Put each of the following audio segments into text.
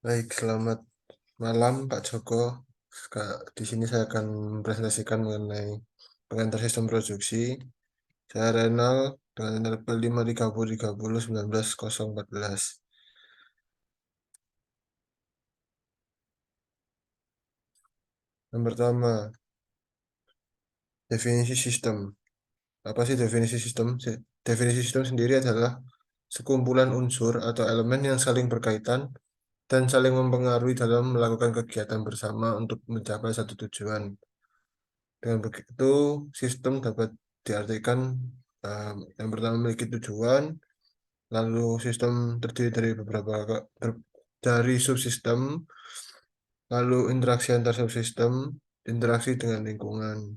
Baik, selamat malam Pak Joko. Di sini saya akan mempresentasikan mengenai pengantar sistem produksi. Saya Renal dengan NLP 530301914. Yang pertama, definisi sistem. Apa sih definisi sistem? Definisi sistem sendiri adalah sekumpulan unsur atau elemen yang saling berkaitan dan saling mempengaruhi dalam melakukan kegiatan bersama untuk mencapai satu tujuan. Dengan begitu, sistem dapat diartikan yang pertama memiliki tujuan, lalu sistem terdiri dari dari subsistem, lalu interaksi antar subsistem, interaksi dengan lingkungan.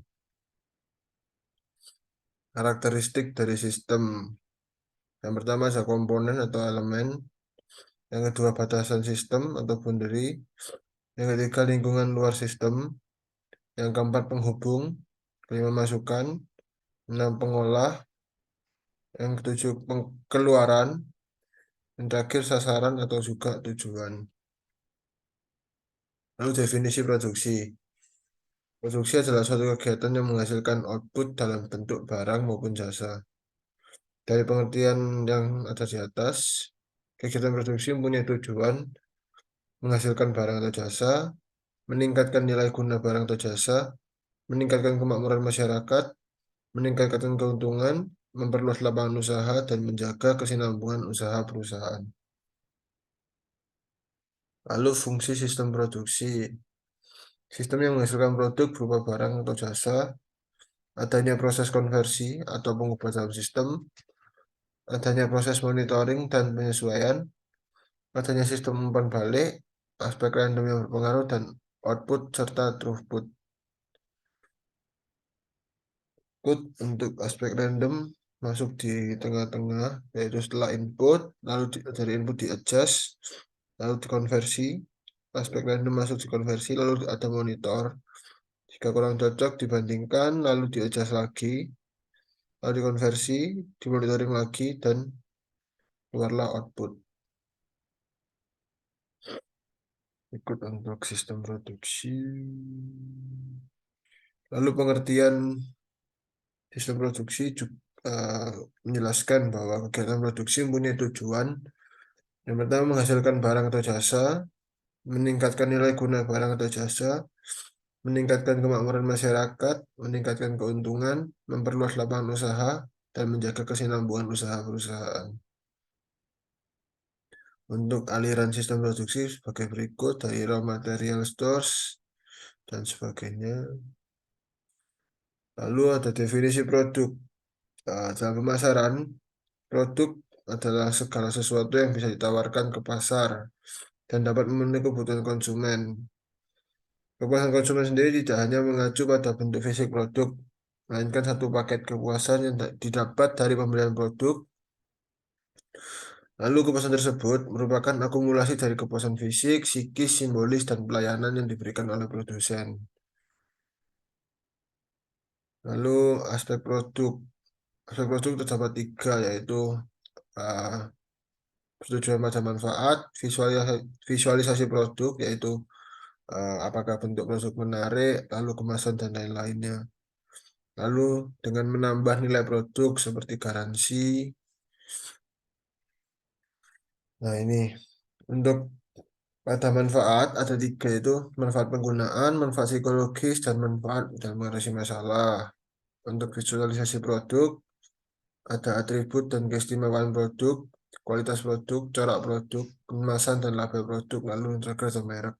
Karakteristik dari sistem. Yang pertama ada komponen atau elemen, yang kedua batasan sistem atau boundary, yang ketiga lingkungan luar sistem, yang keempat penghubung, kelima masukan, enam pengolah, yang ketujuh keluaran, yang terakhir sasaran atau juga tujuan. Lalu definisi produksi. Produksi adalah suatu kegiatan yang menghasilkan output dalam bentuk barang maupun jasa. Dari pengertian yang ada di atas, kegiatan produksi mempunyai tujuan menghasilkan barang atau jasa, meningkatkan nilai guna barang atau jasa, meningkatkan kemakmuran masyarakat, meningkatkan keuntungan, memperluas lapangan usaha, dan menjaga kesinambungan usaha perusahaan. Lalu fungsi sistem produksi. Sistem yang menghasilkan produk berupa barang atau jasa, adanya proses konversi atau pengubah dalam sistem, adanya proses monitoring dan penyesuaian, adanya sistem umpan balik, aspek random yang berpengaruh, dan output serta throughput. Untuk aspek random masuk di tengah-tengah, yaitu setelah input, lalu dari input di-adjust, lalu dikonversi, aspek random masuk dikonversi, lalu ada monitor. Jika kurang cocok dibandingkan, lalu di-adjust lagi, lalu dikonversi, dimonitoring lagi, dan keluarlah output. Ikut untuk sistem produksi. Lalu pengertian sistem produksi juga menjelaskan bahwa kegiatan produksi mempunyai tujuan. Yang pertama menghasilkan barang atau jasa, meningkatkan nilai guna barang atau jasa, meningkatkan kemakmuran masyarakat, meningkatkan keuntungan, memperluas lapangan usaha, dan menjaga kesinambungan usaha perusahaan. Untuk aliran sistem produksi sebagai berikut dari raw material stores dan sebagainya. Lalu ada definisi produk. Dalam pemasaran, produk adalah segala sesuatu yang bisa ditawarkan ke pasar dan dapat memenuhi kebutuhan konsumen. Kepuasan konsumen sendiri tidak hanya mengacu pada bentuk fisik produk, melainkan satu paket kepuasan yang didapat dari pembelian produk. Lalu kepuasan tersebut merupakan akumulasi dari kepuasan fisik, psikis, simbolis, dan pelayanan yang diberikan oleh produsen. Lalu aspek produk. Aspek produk terdapat tiga, yaitu uh, persetujuan pada manfaat, visualisasi produk, yaitu apakah bentuk produk menarik, lalu kemasan dan lain-lainnya. Lalu dengan menambah nilai produk seperti garansi. Nah ini untuk pada manfaat ada tiga, itu manfaat penggunaan, manfaat psikologis, dan manfaat dalam mengatasi masalah. Untuk visualisasi produk ada atribut dan keistimewaan produk, kualitas produk, corak produk, kemasan dan label produk, lalu terakhir ada merek.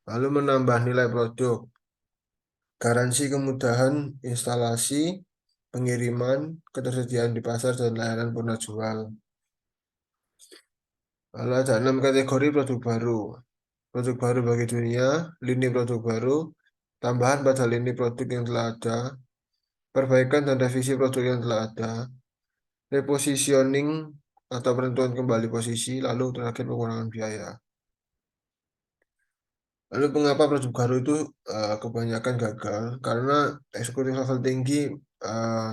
Lalu menambah nilai produk, garansi kemudahan instalasi, pengiriman, ketersediaan di pasar, dan layanan purna jual. Lalu ada 6 kategori produk baru. Produk baru bagi dunia, lini produk baru, tambahan pada lini produk yang telah ada, perbaikan dan revisi produk yang telah ada, repositioning atau penentuan kembali posisi, lalu terakhir pengurangan biaya. Lalu mengapa produk baru itu kebanyakan gagal? Karena eksekutif level tinggi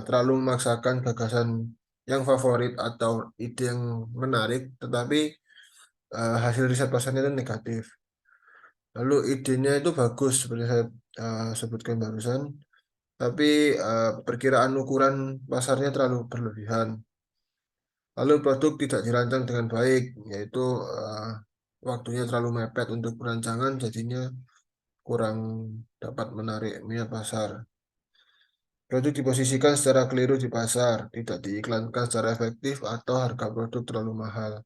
terlalu memaksakan gagasan yang favorit atau ide yang menarik, tetapi hasil riset pasarnya itu negatif. Lalu idenya itu bagus seperti saya sebutkan barusan, tapi perkiraan ukuran pasarnya terlalu berlebihan. Lalu produk tidak dirancang dengan baik, yaitu eh, waktunya terlalu mepet untuk perancangan, jadinya kurang dapat menarik minat pasar. Produk diposisikan secara keliru di pasar, tidak diiklankan secara efektif, atau harga produk terlalu mahal.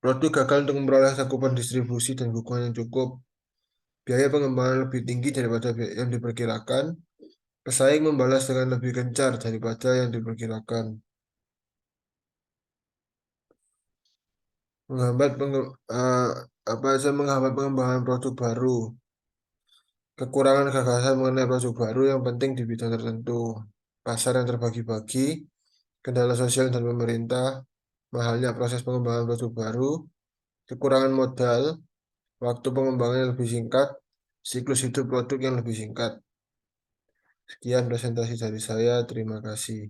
Produk gagal untuk memperoleh cakupan distribusi dan dukungan yang cukup. Biaya pengembangan lebih tinggi daripada yang diperkirakan. Pesaing membalas dengan lebih gencar daripada yang diperkirakan. Menghambat apa aja menghambat pengembangan produk baru. Kekurangan gagasan mengenai produk baru yang penting di bidang tertentu. Pasar yang terbagi-bagi, kendala sosial dan pemerintah, mahalnya proses pengembangan produk baru, kekurangan modal, waktu pengembangan yang lebih singkat, siklus hidup produk yang lebih singkat. Sekian presentasi dari saya. Terima kasih.